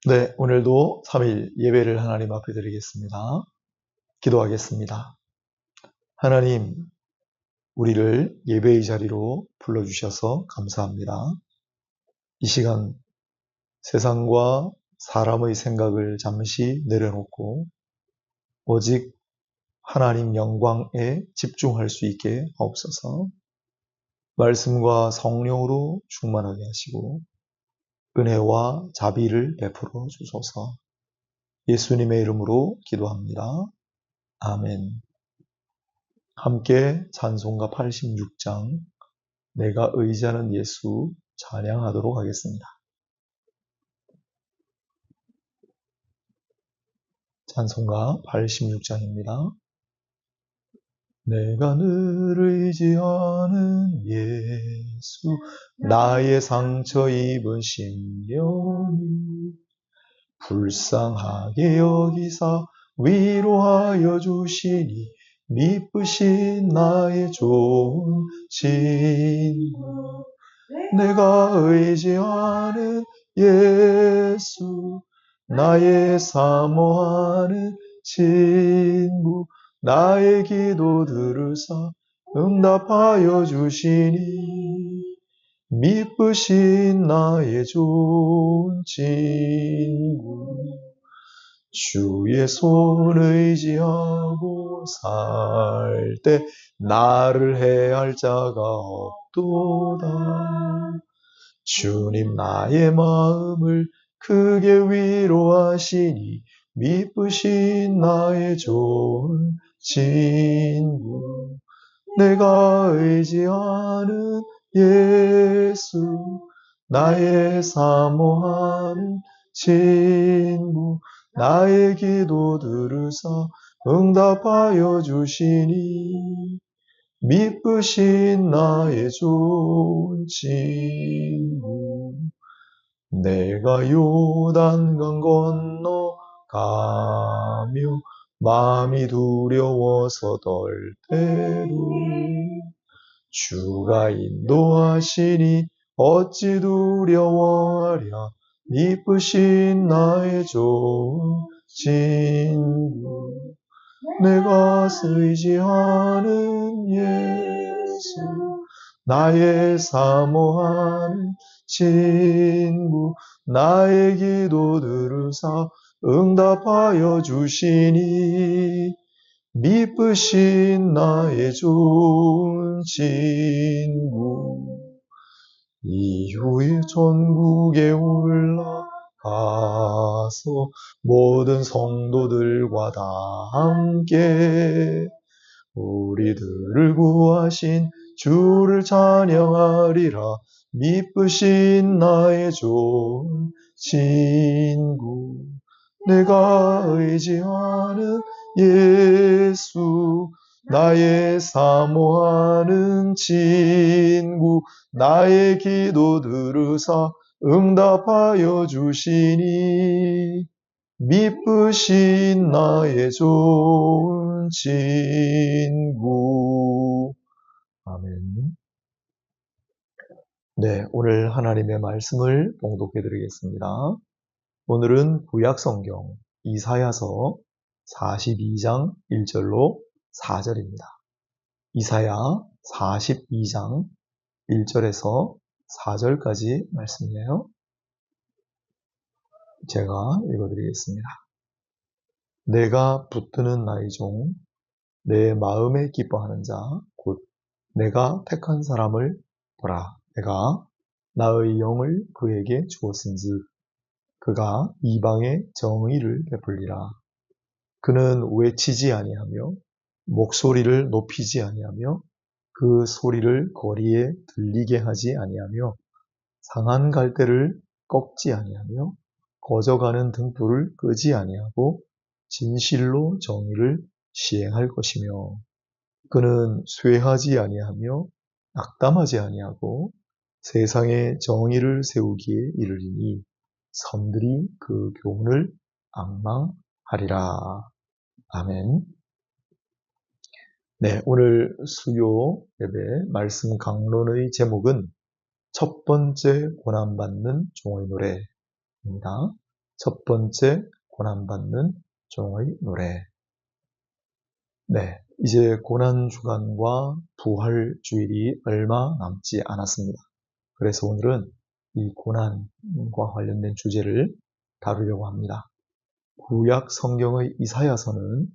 네, 오늘도 3일 예배를 하나님 앞에 드리겠습니다. 기도하겠습니다. 하나님, 우리를 예배의 자리로 불러주셔서 감사합니다. 이 시간 세상과 사람의 생각을 잠시 내려놓고 오직 하나님 영광에 집중할 수 있게 하옵소서. 말씀과 성령으로 충만하게 하시고 은혜와 자비를 베풀어 주소서. 예수님의 이름으로 기도합니다. 아멘. 함께 찬송가 86장 내가 의지하는 예수 찬양하도록 하겠습니다. 찬송가 86장입니다. 내가 늘 의지하는 예수 나의 상처 입은 심령이 불쌍하게 여기사 위로하여 주시니 미쁘신 나의 좋은 친구 내가 의지하는 예수 나의 사모하는 친구 나의 기도 들으사 응답하여 주시니 미쁘신 나의 좋은 친구 주의 손 의지하고 살 때 나를 해할 자가 없도다. 주님 나의 마음을 크게 위로하시니 미쁘신 나의 좋은 친구 내가 의지하는 예수 나의 사모하는 친구 나의 기도 들으사 응답하여 주시니 미쁘신 나의 좋은 친구 내가 요단강 건너가며 마음이 두려워서 떨 때도 주가 인도하시니 어찌 두려워하랴 미쁘신 나의 좋은 친구 내가 의지하는 예수 나의 사모하는 친구 나의 기도 들으사 응답하여 주시니 미쁘신 나의 좋은 친구 이후에 전국에 올라가서 모든 성도들과 다 함께 우리들을 구하신 주를 찬양하리라 미쁘신 나의 좋은 친구 내가 의지하는 예수 나의 사모하는 친구 나의 기도 들으사 응답하여 주시니 미쁘신 나의 좋은 친구. 아멘. 네, 오늘 하나님의 말씀을 봉독해 드리겠습니다. 오늘은 구약성경 이사야서 42장 1절로 4절입니다. 이사야 42장 1절에서 4절까지 말씀이에요. 제가 읽어드리겠습니다. 내가 붙드는 나의 종, 내 마음에 기뻐하는 자, 곧 내가 택한 사람을 보라. 내가 나의 영을 그에게 주었은즉 그가 이방의 정의를 베풀리라. 그는 외치지 아니하며 목소리를 높이지 아니하며 그 소리를 거리에 들리게 하지 아니하며 상한 갈대를 꺾지 아니하며 거저가는 등불을 끄지 아니하고 진실로 정의를 시행할 것이며 그는 쇠하지 아니하며 낙담하지 아니하고 세상에 정의를 세우기에 이르리니 섬들이 그 교훈을 앙망하리라. 아멘. 네, 오늘 수요 예배 말씀 강론의 제목은 첫 번째 고난받는 종의 노래입니다. 첫 번째 고난받는 종의 노래. 네, 이제 고난주간과 부활주일이 얼마 남지 않았습니다. 그래서 오늘은 이 고난과 관련된 주제를 다루려고 합니다. 구약 성경의 이사야서는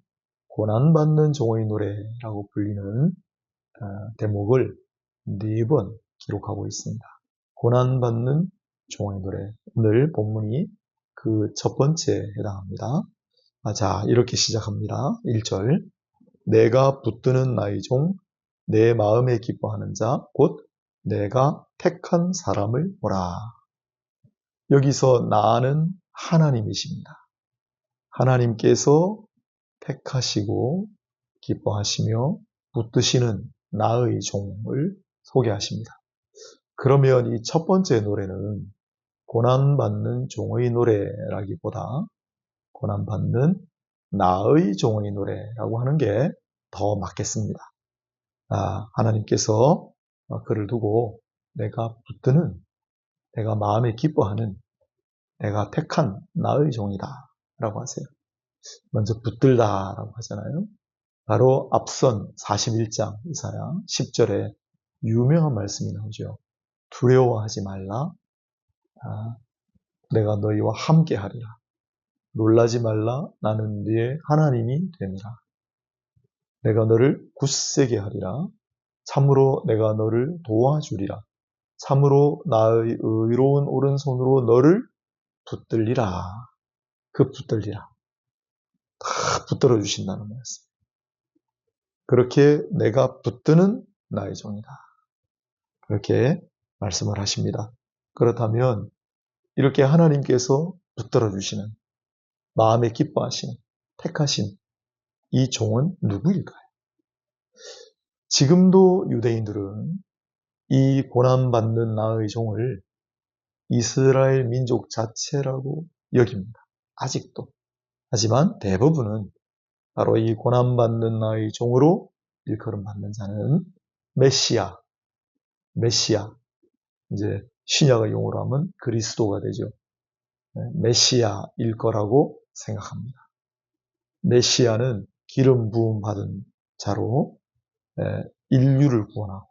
고난받는 종의 노래라고 불리는 대목을 4번 기록하고 있습니다. 고난받는 종의 노래. 오늘 본문이 그 첫 번째에 해당합니다. 자, 이렇게 시작합니다. 1절. 내가 붙드는 나의 종, 내 마음에 기뻐하는 자, 곧 내가 택한 사람을 보라. 여기서 나는 하나님이십니다. 하나님께서 택하시고 기뻐하시며 붙드시는 나의 종을 소개하십니다. 그러면 이 첫 번째 노래는 고난받는 종의 노래라기보다 고난받는 나의 종의 노래라고 하는 게 더 맞겠습니다. 하나님께서 그를 두고 내가 붙드는, 내가 마음에 기뻐하는, 내가 택한 나의 종이다 라고 하세요. 먼저 붙들다 라고 하잖아요. 바로 앞선 41장 이사야 10절에 유명한 말씀이 나오죠. 두려워하지 말라. 내가 너희와 함께 하리라. 놀라지 말라. 나는 네의 하나님이 됨이라. 내가 너를 굳세게 하리라. 참으로 내가 너를 도와주리라. 참으로 나의 의로운 오른손으로 너를 붙들리라. 그 붙들리라. 다 붙들어 주신다는 말씀. 그렇게 내가 붙드는 나의 종이다. 그렇게 말씀을 하십니다. 그렇다면 이렇게 하나님께서 붙들어 주시는, 마음에 기뻐하시는, 택하신 이 종은 누구일까요? 지금도 유대인들은 이 고난받는 나의 종을 이스라엘 민족 자체라고 여깁니다. 아직도. 하지만 대부분은 바로 이 고난받는 나의 종으로 일컬음받는 자는 메시아, 이제 신약의 용어로 하면 그리스도가 되죠. 메시아일 거라고 생각합니다. 메시아는 기름 부음 받은 자로 인류를 구원하고,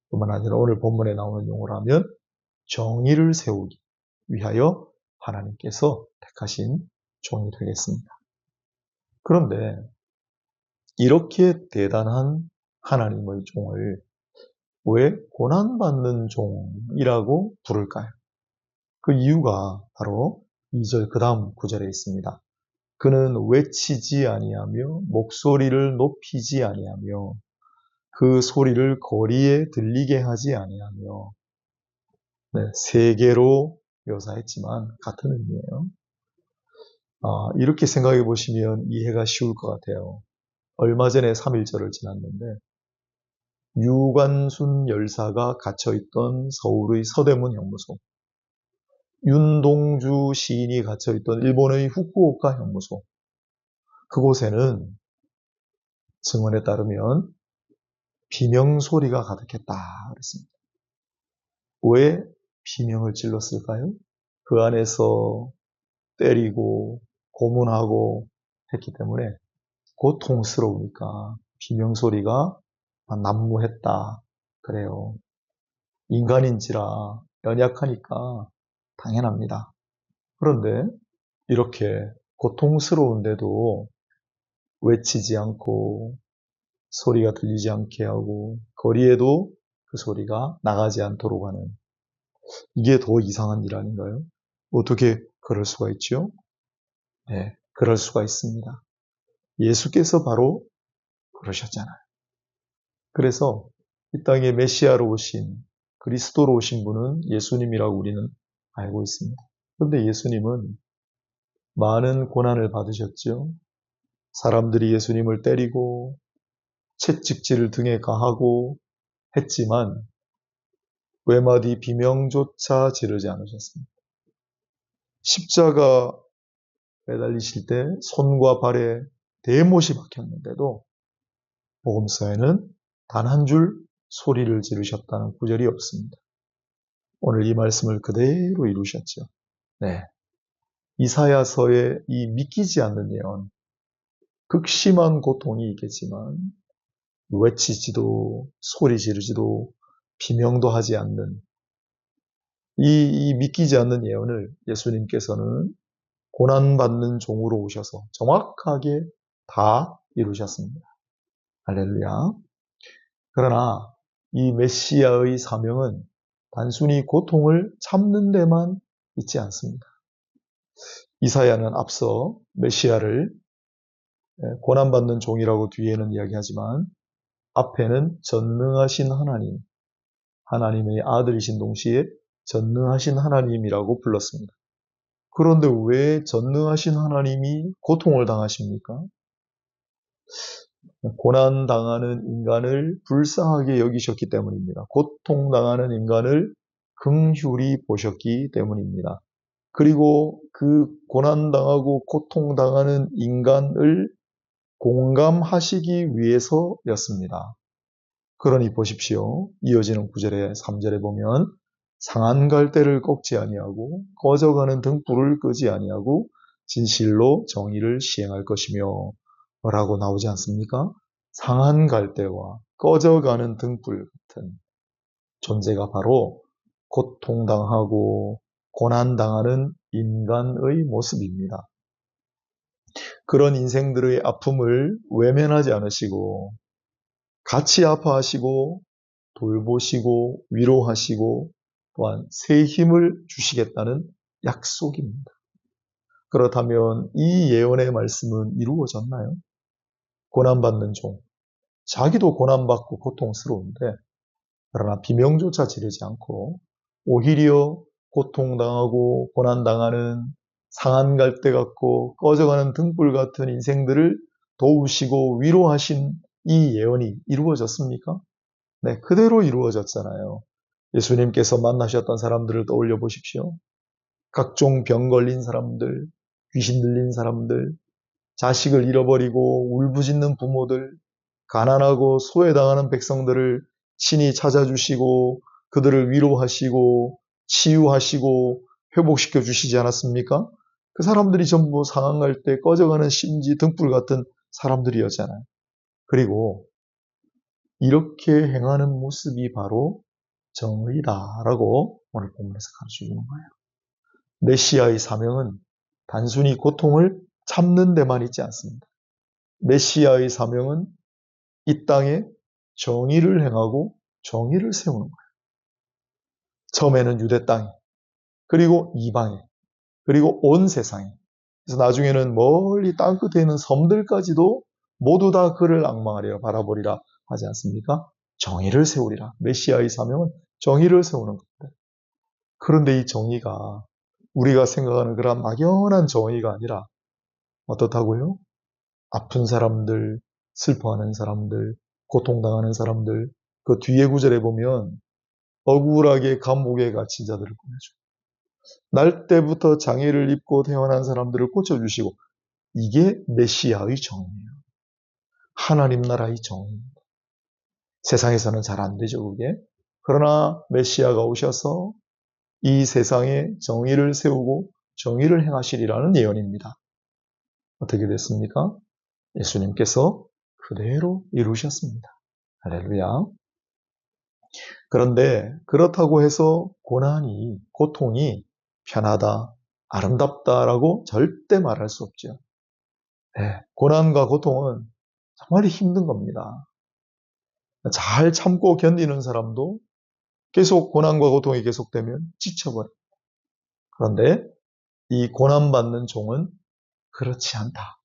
뿐만 아니라 오늘 본문에 나오는 용어로 하면 정의를 세우기 위하여 하나님께서 택하신 종이 되겠습니다. 그런데 이렇게 대단한 하나님의 종을 왜 고난받는 종이라고 부를까요? 그 이유가 바로 2절 그 다음 구절에 있습니다. 그는 외치지 아니하며 목소리를 높이지 아니하며 그 소리를 거리에 들리게 하지 아니하며, 세 개로 묘사했지만 같은 의미예요. 이렇게 생각해 보시면 이해가 쉬울 것 같아요. 얼마 전에 3.1절을 지났는데 유관순 열사가 갇혀있던 서울의 서대문 형무소, 윤동주 시인이 갇혀있던 일본의 후쿠오카 형무소, 그곳에는 증언에 따르면 비명소리가 가득했다 그랬습니다. 왜 비명을 질렀을까요? 그 안에서 때리고 고문하고 했기 때문에 고통스러우니까 비명소리가 난무했다 그래요. 인간인지라 연약하니까 당연합니다. 그런데 이렇게 고통스러운데도 외치지 않고 소리가 들리지 않게 하고 거리에도 그 소리가 나가지 않도록 하는, 이게 더 이상한 일 아닌가요? 어떻게 그럴 수가 있죠? 네, 그럴 수가 있습니다. 예수께서 바로 그러셨잖아요. 그래서 이 땅에 메시아로 오신, 그리스도로 오신 분은 예수님이라고 우리는 알고 있습니다. 그런데 예수님은 많은 고난을 받으셨죠. 사람들이 예수님을 때리고 채찍질을 등에 가하고 했지만 외마디 비명조차 지르지 않으셨습니다. 십자가 매달리실 때 손과 발에 대못이 박혔는데도 복음서에는 단 한 줄 소리를 지르셨다는 구절이 없습니다. 오늘 이 말씀을 그대로 이루셨죠. 네, 이사야서의 이 믿기지 않는 예언, 극심한 고통이 있겠지만 외치지도 소리 지르지도 비명도 하지 않는 이 믿기지 않는 예언을 예수님께서는 고난받는 종으로 오셔서 정확하게 다 이루셨습니다. 할렐루야. 그러나 이 메시아의 사명은 단순히 고통을 참는 데만 있지 않습니다. 이사야는 앞서 메시아를 고난받는 종이라고 뒤에는 이야기하지만 앞에는 전능하신 하나님, 하나님의 아들이신 동시에 전능하신 하나님이라고 불렀습니다. 그런데 왜 전능하신 하나님이 고통을 당하십니까? 고난당하는 인간을 불쌍하게 여기셨기 때문입니다. 고통당하는 인간을 긍휼히 보셨기 때문입니다. 그리고 그 고난당하고 고통당하는 인간을 공감하시기 위해서였습니다. 그러니 보십시오. 이어지는 9절에 3절에 보면 상한 갈대를 꺾지 아니하고 꺼져가는 등불을 끄지 아니하고 진실로 정의를 시행할 것이며 라고 나오지 않습니까? 상한 갈대와 꺼져가는 등불 같은 존재가 바로 고통당하고 고난당하는 인간의 모습입니다. 그런 인생들의 아픔을 외면하지 않으시고 같이 아파하시고 돌보시고 위로하시고 또한 새 힘을 주시겠다는 약속입니다. 그렇다면 이 예언의 말씀은 이루어졌나요? 고난받는 종, 자기도 고난받고 고통스러운데 그러나 비명조차 지르지 않고 오히려 고통당하고 고난당하는 상한 갈대 같고 꺼져가는 등불 같은 인생들을 도우시고 위로하신 이 예언이 이루어졌습니까? 네, 그대로 이루어졌잖아요. 예수님께서 만나셨던 사람들을 떠올려 보십시오. 각종 병 걸린 사람들, 귀신 들린 사람들, 자식을 잃어버리고 울부짖는 부모들, 가난하고 소외당하는 백성들을 친히 찾아주시고 그들을 위로하시고 치유하시고 회복시켜 주시지 않았습니까? 그 사람들이 전부 상한갈 때 꺼져가는 심지 등불 같은 사람들이었잖아요. 그리고 이렇게 행하는 모습이 바로 정의다라고 오늘 본문에서 가르쳐주는 거예요. 메시아의 사명은 단순히 고통을 참는 데만 있지 않습니다. 메시아의 사명은 이 땅에 정의를 행하고 정의를 세우는 거예요. 처음에는 유대 땅에, 그리고 이방에, 그리고 온 세상에. 그래서 나중에는 멀리 땅끝에 있는 섬들까지도 모두 다 그를 악망하리라 바라보리라 하지 않습니까? 정의를 세우리라. 메시아의 사명은 정의를 세우는 겁니다. 그런데 이 정의가 우리가 생각하는 그런 막연한 정의가 아니라 어떻다고요? 아픈 사람들, 슬퍼하는 사람들, 고통당하는 사람들, 그 뒤에 구절에 보면 억울하게 감옥에 갇힌 자들을 보내줘. 날 때부터 장애를 입고 태어난 사람들을 고쳐주시고 이게 메시아의 정의예요. 하나님 나라의 정의입니다. 세상에서는 잘 안 되죠, 그게. 그러나 메시아가 오셔서 이 세상에 정의를 세우고 정의를 행하시리라는 예언입니다. 어떻게 됐습니까? 예수님께서 그대로 이루셨습니다. 할렐루야. 그런데 그렇다고 해서 고난이, 고통이 편하다, 아름답다라고 절대 말할 수 없죠. 네, 고난과 고통은 정말 힘든 겁니다. 잘 참고 견디는 사람도 계속 고난과 고통이 계속되면 지쳐버려요. 그런데 이 고난받는 종은 그렇지 않다.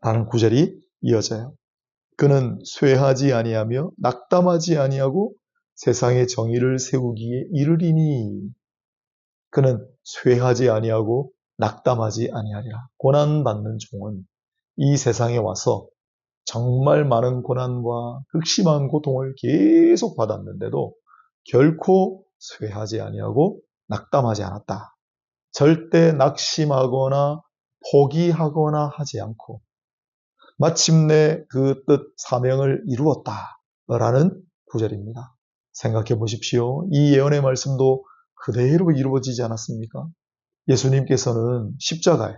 라는 구절이 이어져요. 그는 쇠하지 아니하며 낙담하지 아니하고 세상의 정의를 세우기에 이르리니 그는 쇠하지 아니하고 낙담하지 아니하리라. 고난받는 종은 이 세상에 와서 정말 많은 고난과 극심한 고통을 계속 받았는데도 결코 쇠하지 아니하고 낙담하지 않았다. 절대 낙심하거나 포기하거나 하지 않고 마침내 그 뜻 사명을 이루었다라는 구절입니다. 생각해 보십시오. 이 예언의 말씀도 그대로 이루어지지 않았습니까? 예수님께서는 십자가에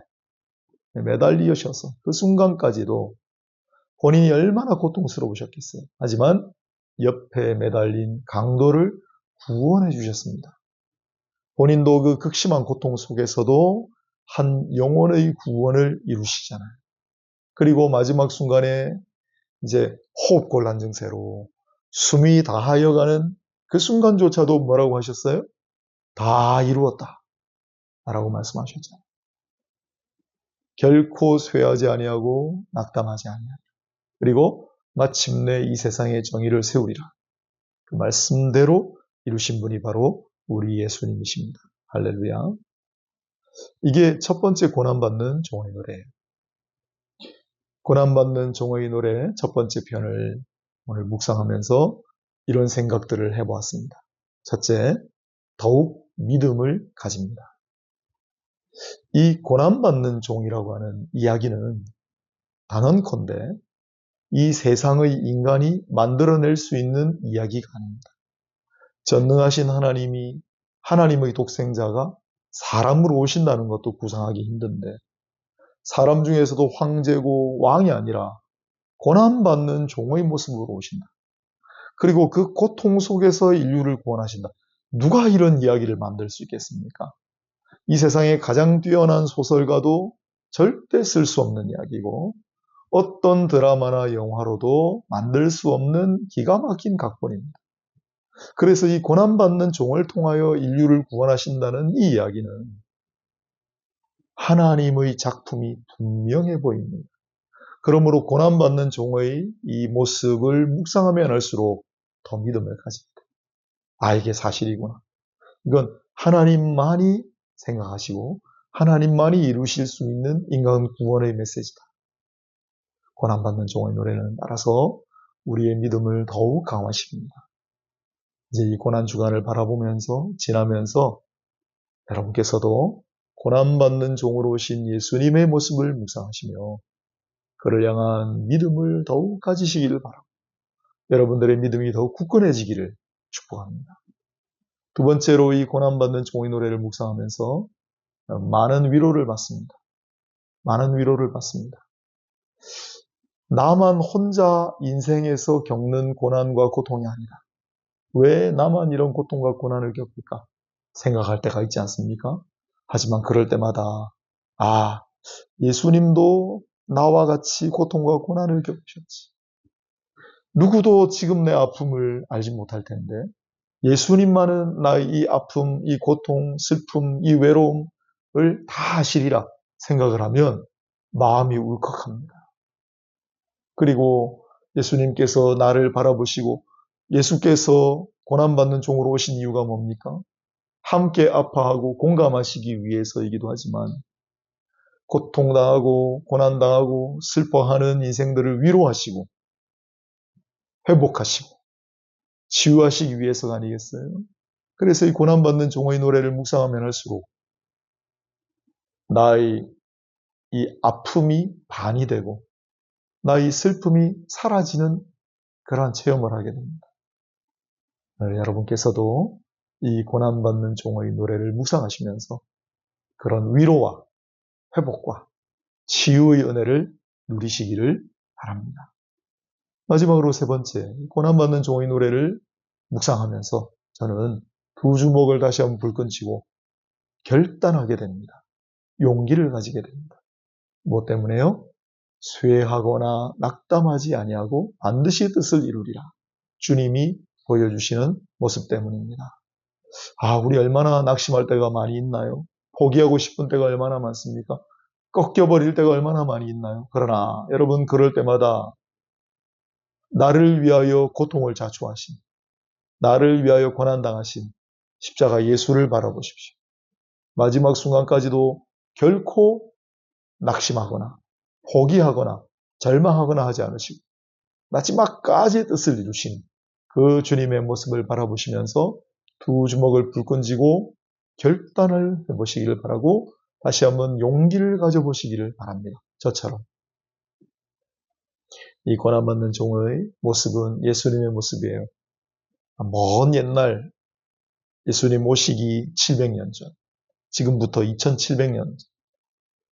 매달리셔서 그 순간까지도 본인이 얼마나 고통스러우셨겠어요. 하지만 옆에 매달린 강도를 구원해 주셨습니다. 본인도 그 극심한 고통 속에서도 한 영혼의 구원을 이루시잖아요. 그리고 마지막 순간에 이제 호흡곤란 증세로 숨이 다하여가는 그 순간조차도 뭐라고 하셨어요? 다 이루었다 라고 말씀하셨잖아요. 결코 쇠하지 아니하고 낙담하지 아니하리라. 그리고 마침내 이 세상의 정의를 세우리라. 그 말씀대로 이루신 분이 바로 우리 예수님이십니다. 할렐루야. 이게 첫 번째 고난받는 종의 노래예요. 고난받는 종의 노래 첫 번째 편을 오늘 묵상하면서 이런 생각들을 해보았습니다. 첫째, 더욱 믿음을 가집니다. 이 고난받는 종이라고 하는 이야기는 단언컨대 이 세상의 인간이 만들어낼 수 있는 이야기가 아닙니다. 전능하신 하나님이 하나님의 독생자가 사람으로 오신다는 것도 구상하기 힘든데 사람 중에서도 황제고 왕이 아니라 고난받는 종의 모습으로 오신다. 그리고 그 고통 속에서 인류를 구원하신다. 누가 이런 이야기를 만들 수 있겠습니까? 이 세상에 가장 뛰어난 소설가도 절대 쓸 수 없는 이야기고 어떤 드라마나 영화로도 만들 수 없는 기가 막힌 각본입니다. 그래서 이 고난받는 종을 통하여 인류를 구원하신다는 이 이야기는 하나님의 작품이 분명해 보입니다. 그러므로 고난받는 종의 이 모습을 묵상하면 할수록 더 믿음을 가집니다. 아, 이게 사실이구나. 이건 하나님만이 생각하시고 하나님만이 이루실 수 있는 인간 구원의 메시지다. 고난받는 종의 노래는 따라서 우리의 믿음을 더욱 강화시킵니다. 이제 이 고난 주간을 바라보면서 지나면서 여러분께서도 고난받는 종으로 오신 예수님의 모습을 묵상하시며 그를 향한 믿음을 더욱 가지시기를 바랍니다. 여러분들의 믿음이 더욱 굳건해지기를 축복합니다. 두 번째로 이 고난받는 종의 노래를 묵상하면서 많은 위로를 받습니다. 많은 위로를 받습니다. 나만 혼자 인생에서 겪는 고난과 고통이 아니라 왜 나만 이런 고통과 고난을 겪을까 생각할 때가 있지 않습니까? 하지만 그럴 때마다 아, 예수님도 나와 같이 고통과 고난을 겪으셨지. 누구도 지금 내 아픔을 알지 못할 텐데 예수님만은 나의 이 아픔, 이 고통, 슬픔, 이 외로움을 다 아시리라 생각을 하면 마음이 울컥합니다. 그리고 예수님께서 나를 바라보시고 예수께서 고난받는 종으로 오신 이유가 뭡니까? 함께 아파하고 공감하시기 위해서이기도 하지만 고통당하고 고난당하고 슬퍼하는 인생들을 위로하시고 회복하시고 치유하시기 위해서가 아니겠어요? 그래서 이 고난받는 종의 노래를 묵상하면 할수록 나의 이 아픔이 반이 되고 나의 슬픔이 사라지는 그러한 체험을 하게 됩니다. 여러분께서도 이 고난받는 종의 노래를 묵상하시면서 그런 위로와 회복과 치유의 은혜를 누리시기를 바랍니다. 마지막으로 세 번째, 고난받는 종의 노래를 묵상하면서 저는 두 주먹을 다시 한번 불끈치고 결단하게 됩니다. 용기를 가지게 됩니다. 무엇 때문에요? 쇠하거나 낙담하지 아니하고 반드시 뜻을 이루리라. 주님이 보여주시는 모습 때문입니다. 아, 우리 얼마나 낙심할 때가 많이 있나요? 포기하고 싶은 때가 얼마나 많습니까? 꺾여버릴 때가 얼마나 많이 있나요? 그러나 여러분 그럴 때마다 나를 위하여 고통을 자초하신, 나를 위하여 고난당하신 십자가 예수를 바라보십시오. 마지막 순간까지도 결코 낙심하거나 포기하거나 절망하거나 하지 않으시고 마지막까지 뜻을 이루신 그 주님의 모습을 바라보시면서 두 주먹을 불끈 쥐고 결단을 해보시기를 바라고 다시 한번 용기를 가져보시기를 바랍니다. 저처럼. 이 고난받는 종의 모습은 예수님의 모습이에요. 먼 옛날 예수님 오시기 700년 전 지금부터 2700년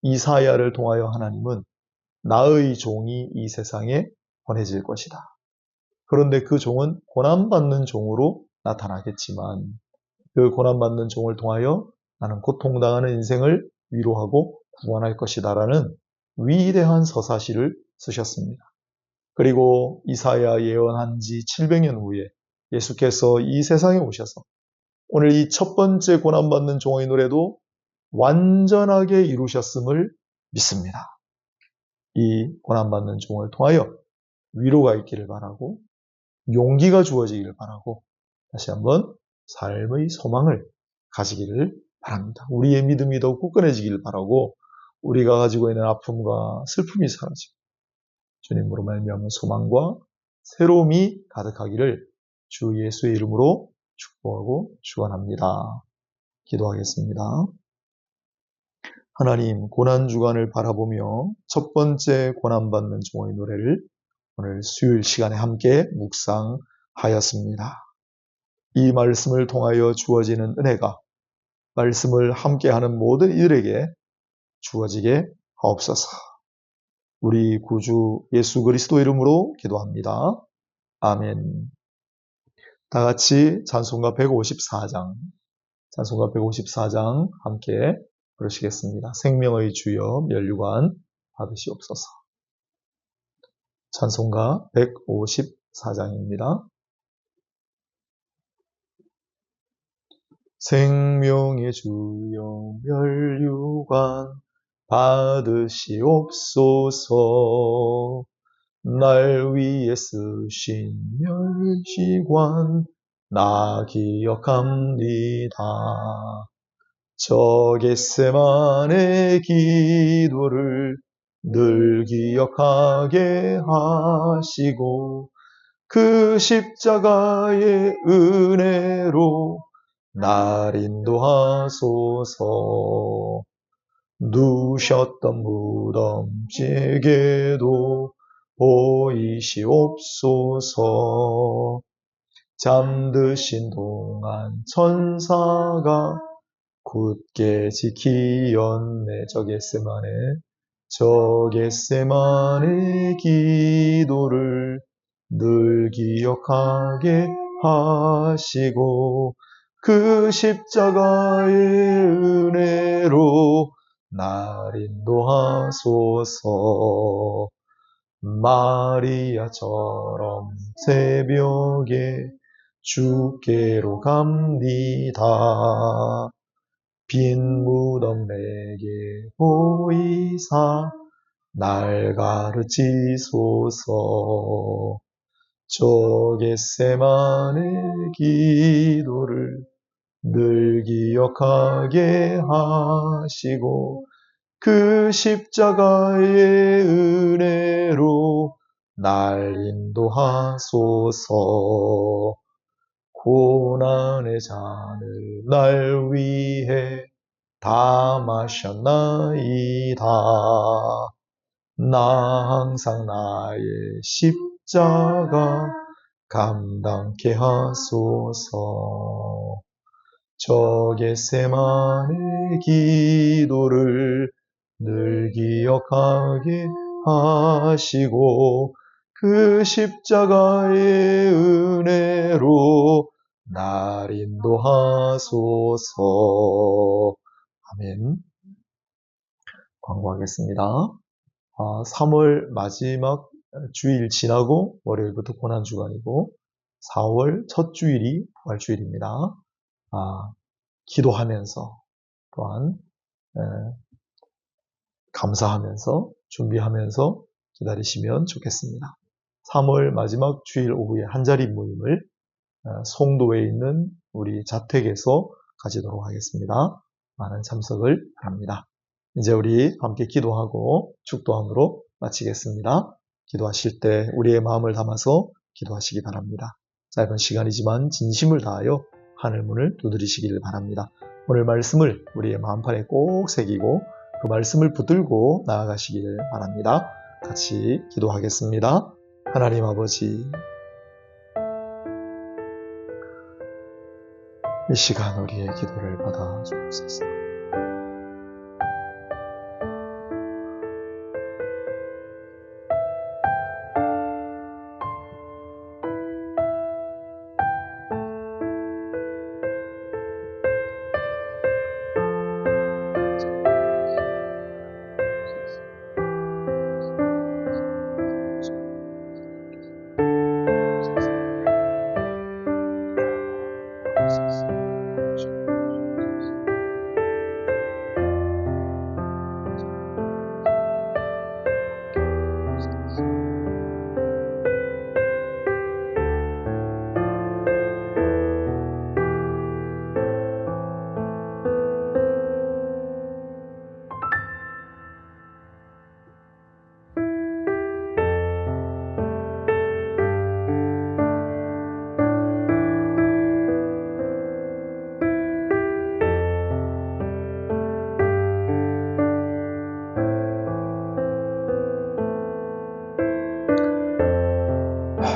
이사야를 통하여 하나님은 나의 종이 이 세상에 보내질 것이다. 그런데 그 종은 고난받는 종으로 나타나겠지만 그 고난받는 종을 통하여 나는 고통당하는 인생을 위로하고 구원할 것이다 라는 위대한 서사시를 쓰셨습니다. 그리고 이사야 예언한 지 700년 후에 예수께서 이 세상에 오셔서 오늘 이 첫 번째 고난받는 종의 노래도 완전하게 이루셨음을 믿습니다. 이 고난받는 종을 통하여 위로가 있기를 바라고 용기가 주어지기를 바라고 다시 한번 삶의 소망을 가지기를 바랍니다. 우리의 믿음이 더욱 굳건해지기를 바라고 우리가 가지고 있는 아픔과 슬픔이 사라지고 주님으로 말미암은 소망과 새로움이 가득하기를 주 예수의 이름으로 축복하고 축원합니다. 기도하겠습니다. 하나님, 고난주간을 바라보며 첫 번째 고난받는 종의 노래를 오늘 수요일 시간에 함께 묵상하였습니다. 이 말씀을 통하여 주어지는 은혜가 말씀을 함께하는 모든 이들에게 주어지게 하옵소서. 우리 구주 예수 그리스도 이름으로 기도합니다. 아멘. 다 같이 찬송가 154장 함께 부르시겠습니다. 생명의 주여 면류관 받으시옵소서. 찬송가 154장입니다. 생명의 주여 면류관 받으시옵소서. 날 위에 쓰신 멸시관 나 기억합니다. 저 겟세마네 기도를 늘 기억하게 하시고 그 십자가의 은혜로 날 인도하소서. 누셨던 무덤 제게도 보이시옵소서. 잠드신 동안 천사가 굳게 지키었네. 저 겟세마네 기도를 늘 기억하게 하시고 그 십자가의 은혜로 날 인도하소서. 마리아처럼 새벽에 주께로 갑니다. 빈 무덤 내게 보이사 날 가르치소서. 저 겟세마네 기도를 늘 기억하게 하시고 그 십자가의 은혜로 날 인도하소서. 고난의 잔을 날 위해 다 마셨나이다. 나 항상 나의 십자가 감당케 하소서. 저 겟세마네 기도를 늘 기억하게 하시고 그 십자가의 은혜로 날 인도하소서. 아멘. 광고하겠습니다. 3월 마지막 주일 지나고 월요일부터 고난주간이고 4월 첫 주일이 부활주일입니다. 기도하면서 또한 감사하면서 준비하면서 기다리시면 좋겠습니다. 3월 마지막 주일 오후에 한자리 모임을 송도에 있는 우리 자택에서 가지도록 하겠습니다. 많은 참석을 바랍니다. 이제 우리 함께 기도하고 축도함으로 마치겠습니다. 기도하실 때 우리의 마음을 담아서 기도하시기 바랍니다. 짧은 시간이지만 진심을 다하여 하늘문을 두드리시기를 바랍니다. 오늘 말씀을 우리의 마음판에 꼭 새기고 그 말씀을 붙들고 나아가시기를 바랍니다. 같이 기도하겠습니다. 하나님 아버지, 이 시간 우리의 기도를 받아 주옵소서.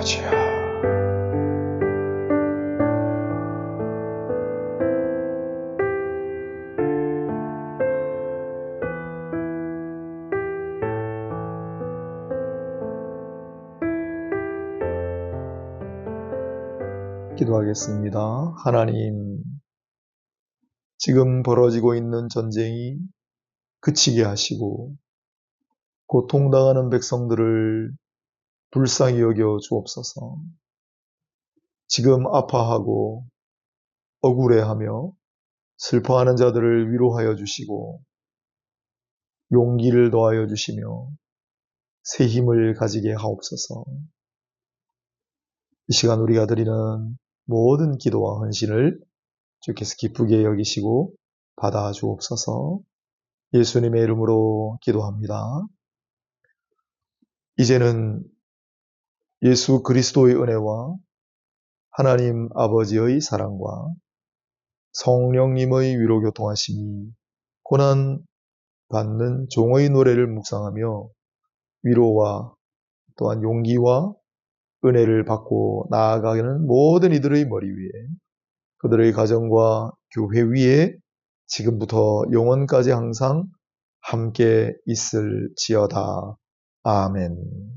주여. 기도하겠습니다. 하나님, 지금 벌어지고 있는 전쟁이 그치게 하시고 고통당하는 백성들을 불쌍히 여겨 주옵소서. 지금 아파하고 억울해하며 슬퍼하는 자들을 위로하여 주시고 용기를 더하여 주시며 새 힘을 가지게 하옵소서. 이 시간 우리가 드리는 모든 기도와 헌신을 주께서 기쁘게 여기시고 받아 주옵소서. 예수님의 이름으로 기도합니다. 이제는 예수 그리스도의 은혜와 하나님 아버지의 사랑과 성령님의 위로교통하심이 고난 받는 종의 노래를 묵상하며 위로와 또한 용기와 은혜를 받고 나아가는 모든 이들의 머리 위에, 그들의 가정과 교회 위에 지금부터 영원까지 항상 함께 있을지어다. 아멘.